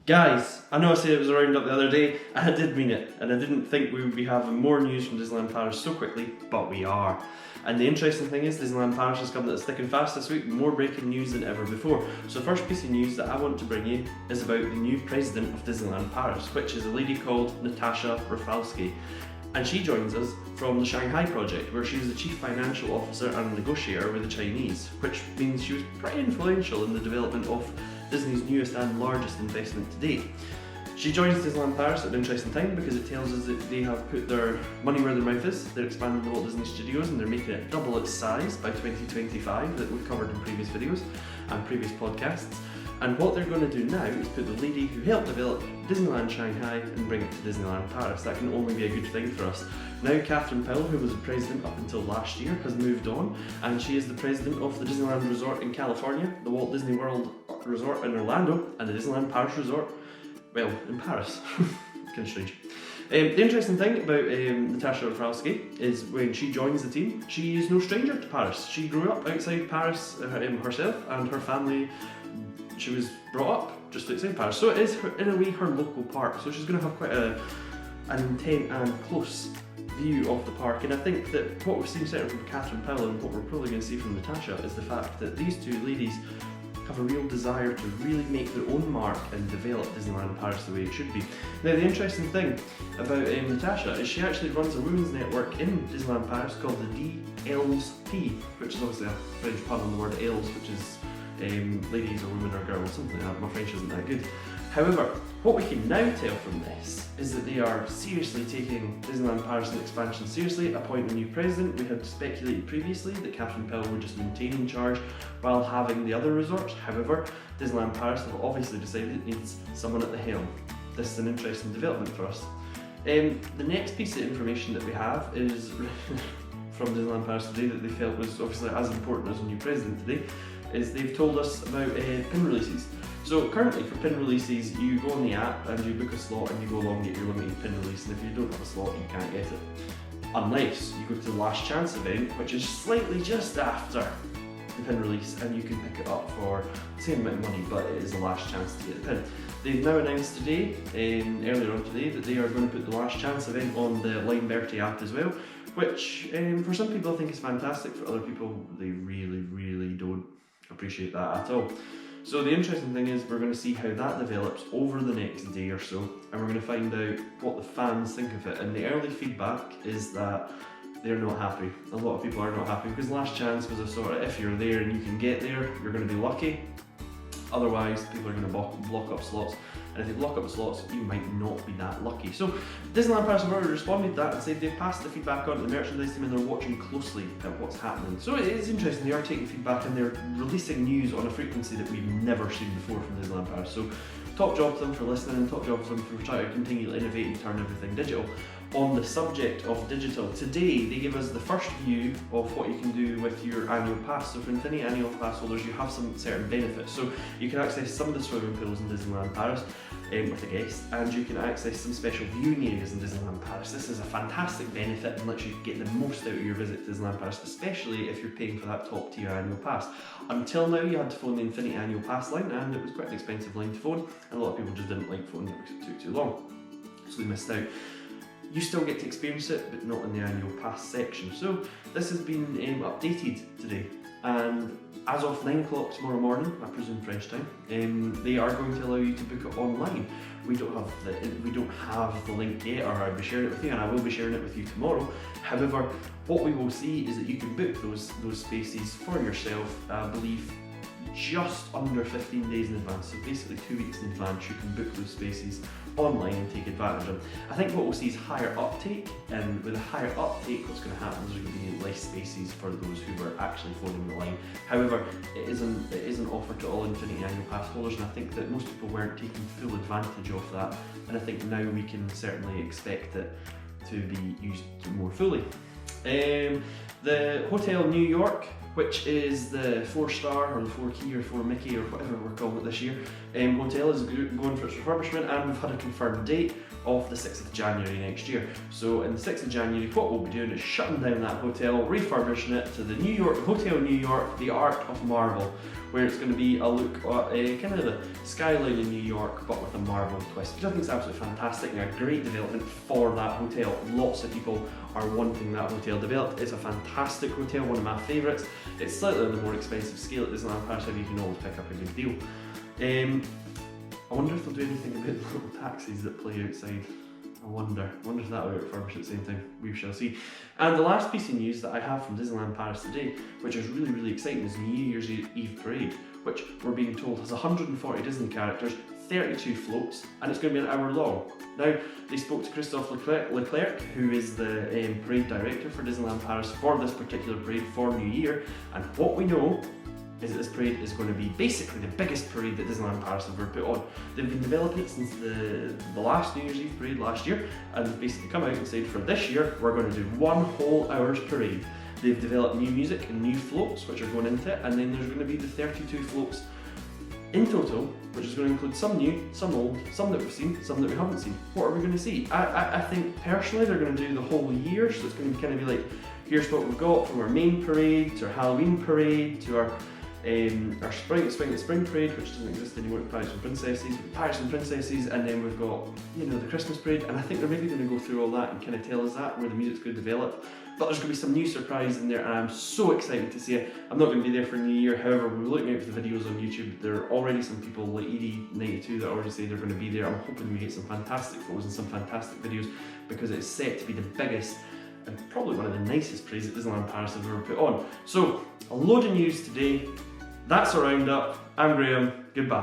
Guys, I know I said it was a roundup the other day, and I did mean it, and I didn't think we would be having more news from Disneyland Paris so quickly, but we are. And the interesting thing is, Disneyland Paris has come to thick and fast this week, more breaking news than ever before. So the first piece of news that I want to bring you is about the new president of Disneyland Paris, which is a lady called Natacha Rafalski. And she joins us from the Shanghai project, where she was the chief financial officer and negotiator with the Chinese, which means she was pretty influential in the development of Disney's newest and largest investment to date. She joins Disneyland Paris at an interesting time because it tells us that they have put their money where their mouth is. They're expanding the Walt Disney Studios and they're making it double its size by 2025 that we've covered in previous videos and previous podcasts. And what they're going to do now is put the lady who helped develop Disneyland Shanghai and bring it to Disneyland Paris. That can only be a good thing for us. Now Powell, who was the president up until last year, has moved on, and she is the president of the Disneyland Resort in California, the Walt Disney World Resort in Orlando, and the Disneyland Paris Resort, well, in Paris. Kind of strange. The interesting thing about Natacha Rafalski is when she joins the team, she is no stranger to Paris. She grew up outside Paris herself, and her family, she was brought up just outside Paris. So it is, in a way, her local park. So she's going to have quite an intent and close view of the park. And I think that what we've seen certainly from Powell and what we're probably going to see from Natacha is the fact that these two ladies have a real desire to really make their own mark and develop Disneyland Paris the way it should be. Now the interesting thing about Natacha is she actually runs a women's network in Disneyland Paris called the Elles P, which is obviously a French pun on the word Elles, which is ladies or women or girls, something like that. My French isn't that good. However, what we can now tell from this is that they are seriously taking Disneyland Paris and expansion seriously, appointing a new president. We had speculated previously that Powell would just maintain in charge while having the other resorts. However, Disneyland Paris have obviously decided it needs someone at the helm. This is an interesting development for us. The next piece of information that we have is from Disneyland Paris today that they felt was obviously as important as a new president today, is they've told us about pin releases. So currently for pin releases, you go on the app and you book a slot and you go along and get your limited pin release, and if you don't have a slot you can't get it. Unless you go to the last chance event, which is slightly just after the pin release, and you can pick it up for the same amount of money, but it is the last chance to get the pin. They've now announced today, earlier on today, that they are going to put the last chance event on the Lineberty app as well, which for some people I think is fantastic, for other people they really don't appreciate that at all. So the interesting thing is we're going to see how that develops over the next day or so, and we're going to find out what the fans think of it. And the early feedback is that they're not happy. A lot of people are not happy because last chance was a sort of, if you're there and you can get there, you're going to be lucky. Otherwise, people are going to block up slots, and if they block up slots, you might not be that lucky. So Disneyland Paris have already responded to that and said they've passed the feedback on to the merchandise team and they're watching closely at what's happening. So it is interesting, they are taking feedback and they're releasing news on a frequency that we've never seen before from Disneyland Paris. So top job to them for listening, and top job to them for trying to continue to innovate and turn everything digital. On the subject of digital, today they give us the first view of what you can do with your annual pass. So for Infinity annual pass holders, you have some certain benefits. So you can access some of the swimming pools in Disneyland Paris with a guest, and you can access some special viewing areas in Disneyland Paris. This is a fantastic benefit and lets you get the most out of your visit to Disneyland Paris, especially if you're paying for that top tier annual pass. Until now, you had to phone the Infinity annual pass line, and it was quite an expensive line to phone, and a lot of people just didn't like phoning it because it took too long, so they missed out. You still get to experience it, but not in the annual pass section. So this has been updated today, and as of 9 o'clock tomorrow morning, I presume French time, they are going to allow you to book it online. We don't have the link yet, or I'll be sharing it with you, and I will be sharing it with you tomorrow. However, what we will see is that you can book those spaces for yourself, I believe, just under 15 days in advance. So basically 2 weeks in advance you can book those spaces online and take advantage of them. I think what we'll see is higher uptake, and with a higher uptake what's going to happen is there's going to be less spaces for those who were actually phoning the line. However, it is an offer to all Infinity annual pass holders, and I think that most people weren't taking full advantage of that, and I think now we can certainly expect it to be used more fully. The Hotel New York, which is the 4-star or the 4-key or 4-Mickey or whatever we're calling it this year, hotel is going for its refurbishment, and we've had a confirmed date of the 6th of January next year. So in the 6th of January, what we'll be doing is shutting down that hotel, refurbishing it to the Hotel New York, the Art of Marvel, where it's going to be a look at kind of the skyline in New York, but with a Marvel twist, which I think is absolutely fantastic and a great development for that hotel. Lots of people are wanting that hotel developed. It's a fantastic hotel, one of my favourites. It's slightly on the more expensive scale at Disneyland Paris, so you can always pick up a good deal. I wonder if they'll do anything about the little taxis that play outside. I wonder if that will be refurbished at the same time. We shall see. And the last piece of news that I have from Disneyland Paris today, which is really, really exciting, is New Year's Eve parade, which we're being told has 140 Disney characters, 32 floats, and it's going to be an hour long. Now, they spoke to Christophe Leclerc, who is the parade director for Disneyland Paris for this particular parade for New Year, and what we know is that this parade is going to be basically the biggest parade that Disneyland Paris have ever put on. They've been developing it since the last New Year's Eve parade last year, and they've basically come out and said for this year we're going to do 1 whole hour's parade. They've developed new music and new floats which are going into it, and then there's going to be the 32 floats in total, which is going to include some new, some old, some that we've seen, some that we haven't seen. What are we going to see? I think personally they're going to do the whole year, so it's going to kind of be like, here's what we've got from our main parade to our Halloween parade to our spring parade, which doesn't exist anymore at Pirates and Princesses, and then we've got, you know, the Christmas parade, and I think they're maybe going to go through all that and kind of tell us that, where the music's going to develop. But there's going to be some new surprise in there, and I'm so excited to see it. I'm not going to be there for New Year, however, we're looking out for the videos on YouTube. There are already some people like ED92 that already say they're going to be there. I'm hoping we get some fantastic photos and some fantastic videos, because it's set to be the biggest and probably one of the nicest parades that Disneyland Paris have ever put on. So, a load of news today. That's a roundup. I'm Graham. Goodbye.